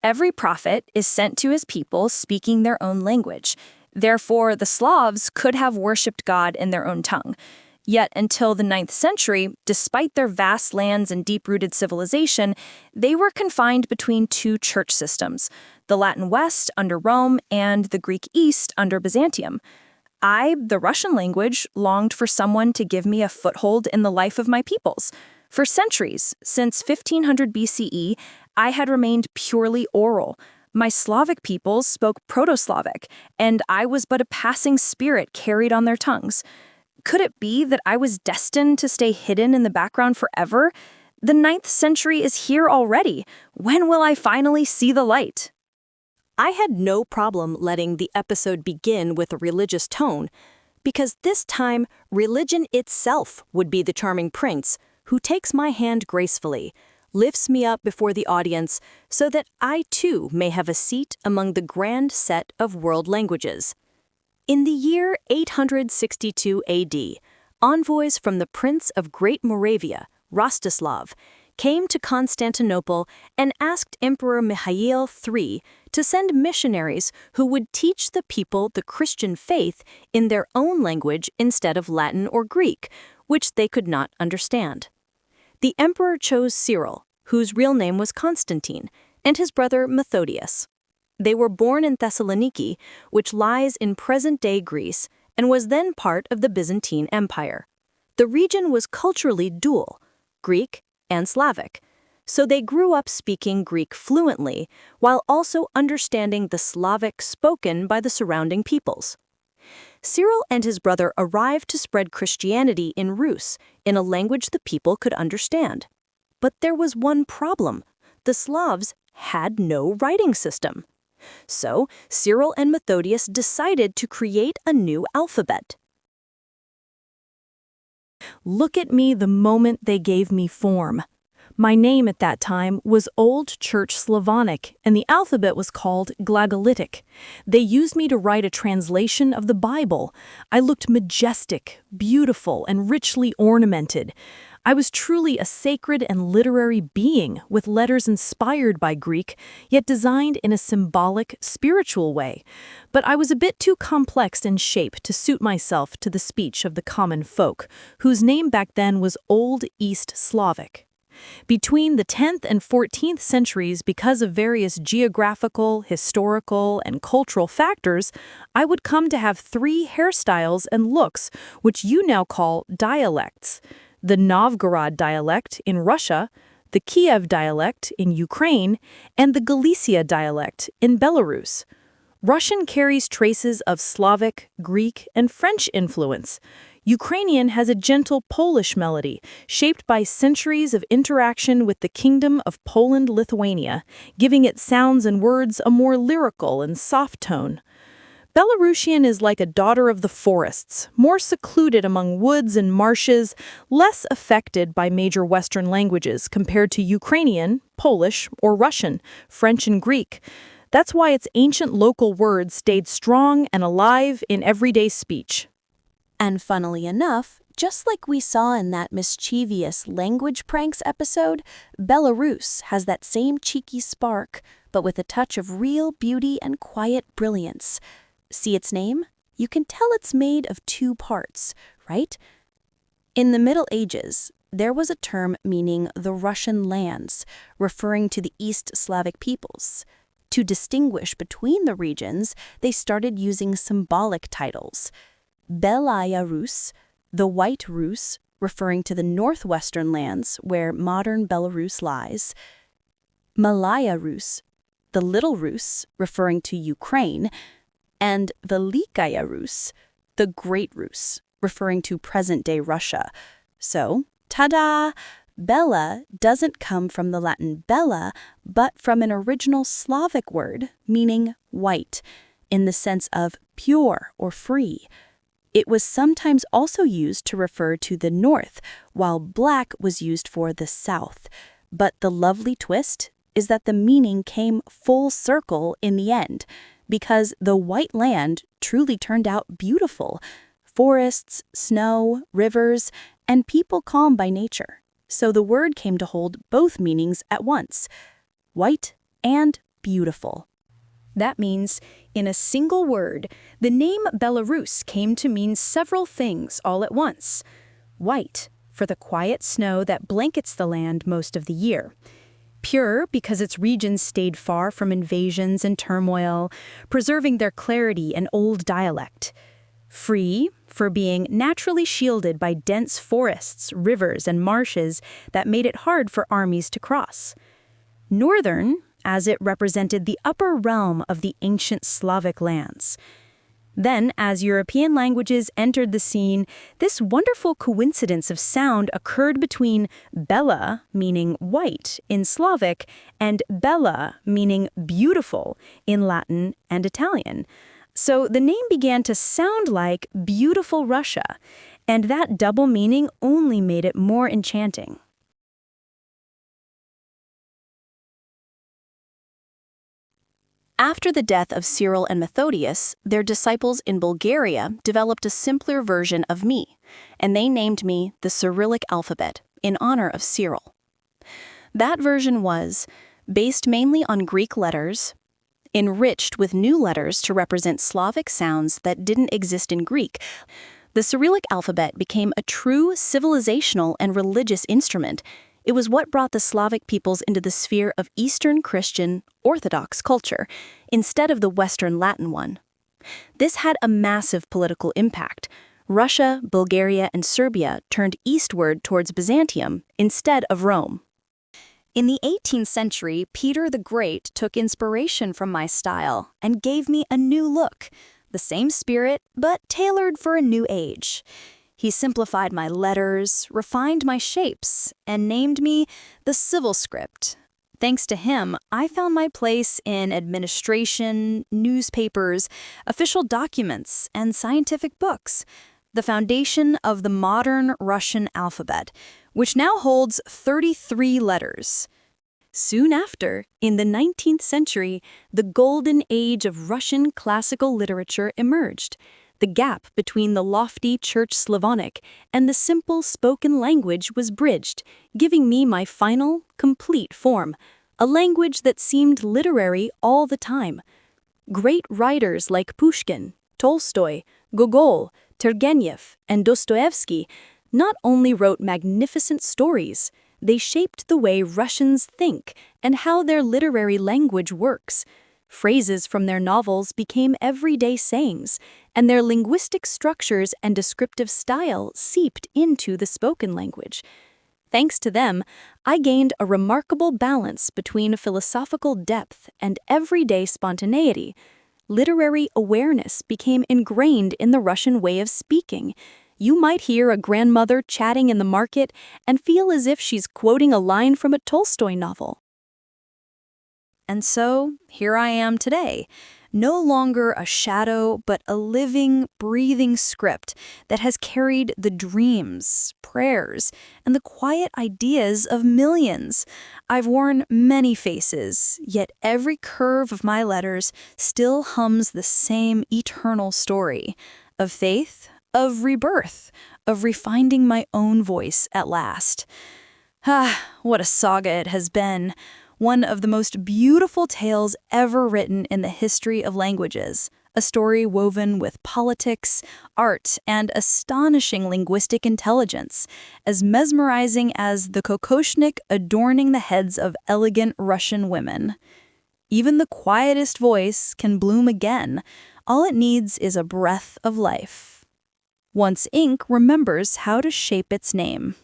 Every prophet is sent to his people speaking their own language. Therefore, the Slavs could have worshipped God in their own tongue. Yet until the 9th century, despite their vast lands and deep-rooted civilization, they were confined between two church systems, the Latin West under Rome and the Greek East under Byzantium. I, the Russian language, longed for someone to give me a foothold in the life of my peoples. For centuries, since 1500 BCE, I had remained purely oral. My Slavic peoples spoke Proto-Slavic, and I was but a passing spirit carried on their tongues. Could it be that I was destined to stay hidden in the background forever? The 9th century is here already. When will I finally see the light? I had no problem letting the episode begin with a religious tone, because this time religion itself would be the charming prince who takes my hand gracefully, lifts me up before the audience so that I too may have a seat among the grand set of world languages. In the year 862 AD, envoys from the Prince of Great Moravia, Rostislav, came to Constantinople and asked Emperor Mihail III to send missionaries who would teach the people the Christian faith in their own language instead of Latin or Greek, which they could not understand. The emperor chose Cyril, whose real name was Constantine, and his brother Methodius. They were born in Thessaloniki, which lies in present-day Greece, and was then part of the Byzantine Empire. The region was culturally dual, Greek and Slavic, so they grew up speaking Greek fluently while also understanding the Slavic spoken by the surrounding peoples. Cyril and his brother arrived to spread Christianity in Rus, in a language the people could understand. But there was one problem. The Slavs had no writing system. So Cyril and Methodius decided to create a new alphabet. Look at me the moment they gave me form. My name at that time was Old Church Slavonic, and the alphabet was called Glagolitic. They used me to write a translation of the Bible. I looked majestic, beautiful, and richly ornamented. I was truly a sacred and literary being, with letters inspired by Greek, yet designed in a symbolic, spiritual way. But I was a bit too complex in shape to suit myself to the speech of the common folk, whose name back then was Old East Slavic. Between the 10th and 14th centuries, because of various geographical, historical, and cultural factors, I would come to have 3 hairstyles and looks, which you now call dialects. The Novgorod dialect in Russia, the Kyiv dialect in Ukraine, and the Galicia dialect in Belarus. Russian carries traces of Slavic, Greek, and French influence. Ukrainian has a gentle Polish melody, shaped by centuries of interaction with the Kingdom of Poland-Lithuania, giving its sounds and words a more lyrical and soft tone. Belarusian is like a daughter of the forests, more secluded among woods and marshes, less affected by major Western languages compared to Ukrainian, Polish, or Russian, French and Greek. That's why its ancient local words stayed strong and alive in everyday speech. And funnily enough, just like we saw in that mischievous language pranks episode, Belarus has that same cheeky spark, but with a touch of real beauty and quiet brilliance. See its name? You can tell it's made of 2 parts, right? In the Middle Ages, there was a term meaning the Russian lands, referring to the East Slavic peoples. To distinguish between the regions, they started using symbolic titles. Belaya Rus, the White Rus, referring to the northwestern lands where modern Belarus lies. Malaya Rus, the Little Rus, referring to Ukraine. And Velikaya Rus, the Great Rus, referring to present-day Russia. So, ta-da! Bela doesn't come from the Latin bela, but from an original Slavic word meaning white, in the sense of pure or free. It was sometimes also used to refer to the north, while black was used for the south. But the lovely twist is that the meaning came full circle in the end, because the white land truly turned out beautiful. Forests, snow, rivers, and people calm by nature. So the word came to hold both meanings at once, white and beautiful. That means, in a single word, the name Belarus came to mean several things all at once. White, for the quiet snow that blankets the land most of the year. Pure, because its regions stayed far from invasions and turmoil, preserving their clarity and old dialect. Free, for being naturally shielded by dense forests, rivers, and marshes that made it hard for armies to cross. Northern, as it represented the upper realm of the ancient Slavic lands. Then, as European languages entered the scene, this wonderful coincidence of sound occurred between bela, meaning white, in Slavic, and bela, meaning beautiful, in Latin and Italian. So the name began to sound like beautiful Russia, and that double meaning only made it more enchanting. After the death of Cyril and Methodius, their disciples in Bulgaria developed a simpler version of me, and they named me the Cyrillic Alphabet in honor of Cyril. That version was based mainly on Greek letters, enriched with new letters to represent Slavic sounds that didn't exist in Greek. The Cyrillic alphabet became a true civilizational and religious instrument. It was what brought the Slavic peoples into the sphere of Eastern Christian Orthodox culture, instead of the Western Latin one. This had a massive political impact. Russia, Bulgaria, and Serbia turned eastward towards Byzantium instead of Rome. In the 18th century, Peter the Great took inspiration from my style and gave me a new look, the same spirit, but tailored for a new age. He simplified my letters, refined my shapes, and named me the Civil Script. Thanks to him, I found my place in administration, newspapers, official documents, and scientific books, the foundation of the modern Russian alphabet, which now holds 33 letters. Soon after, in the 19th century, the golden age of Russian classical literature emerged. The gap between the lofty Church Slavonic and the simple spoken language was bridged, giving me my final, complete form, a language that seemed literary all the time. Great writers like Pushkin, Tolstoy, Gogol, Turgenev, and Dostoevsky not only wrote magnificent stories, they shaped the way Russians think and how their literary language works. Phrases from their novels became everyday sayings, and their linguistic structures and descriptive style seeped into the spoken language. Thanks to them, I gained a remarkable balance between philosophical depth and everyday spontaneity. Literary awareness became ingrained in the Russian way of speaking. You might hear a grandmother chatting in the market and feel as if she's quoting a line from a Tolstoy novel. And so, here I am today, no longer a shadow, but a living, breathing script that has carried the dreams, prayers, and the quiet ideas of millions. I've worn many faces, yet every curve of my letters still hums the same eternal story of faith, of rebirth, of refinding my own voice at last. What a saga it has been. One of the most beautiful tales ever written in the history of languages, a story woven with politics, art, and astonishing linguistic intelligence, as mesmerizing as the kokoshnik adorning the heads of elegant Russian women. Even the quietest voice can bloom again. All it needs is a breath of life. Once ink remembers how to shape its name.